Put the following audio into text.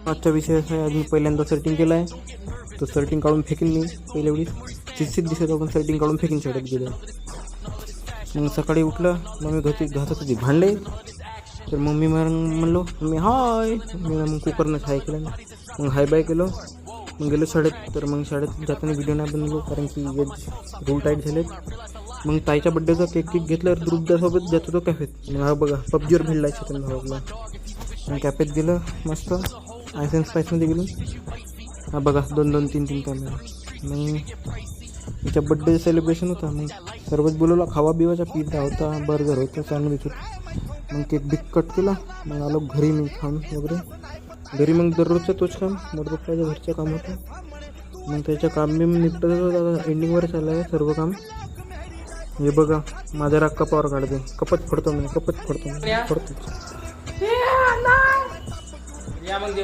आजचा विषय असा आहे, आज मी पहिल्यांदा सर्टिंग केला आहे. तो सर्टिंग काढून फेकीन मी पहिल्या वेळी चिडचिड दिसत आपण सर्टिंग काढून फेकीन शाळेत गेलो. मग सकाळी उठलं, मम्मी घातत होती भांडे. तर मग मी म्हणलो मी हाय, मी मग कुकरनं हाय केलं. मग हाय बाय केलं. मग गेलो शाळेत. तर मग शाळेत जाताना व्हिडिओ नाही बनवलो कारण की रूल टाईट झालेत. मग ताईच्या बड्डेचा केक घेतल्यावर ग्रुपदासोबत जात होतो कॅफेत. मग हा बघा पबजीवर भिडला शेतन भावाला. मग कॅफेत गेलं मस्त आयस अँड स्पाईसमध्ये गेलो. हा बघा 2-2, 3-3 कॅमेरा. मग तिच्या बड्डे सेलिब्रेशन होता. मग सर्वच बोलवला, खावा बिवाचा, पिझ्झा होता, बर्गर होता, सँडविच होतं. मग केक बिक कट केला. मग आलो घरी मी खाऊन वगैरे. घरी मग दररोजचं तोच काम, मोठपप्पाच्या घरचं काम होतं. मग त्याचं काम बी निपटत होतं. एंडिंगवर चाललं आहे सर्व काम. हे बघा माझा राग कपावर काढते, कपत फोडतो मी, कपत फोडतो.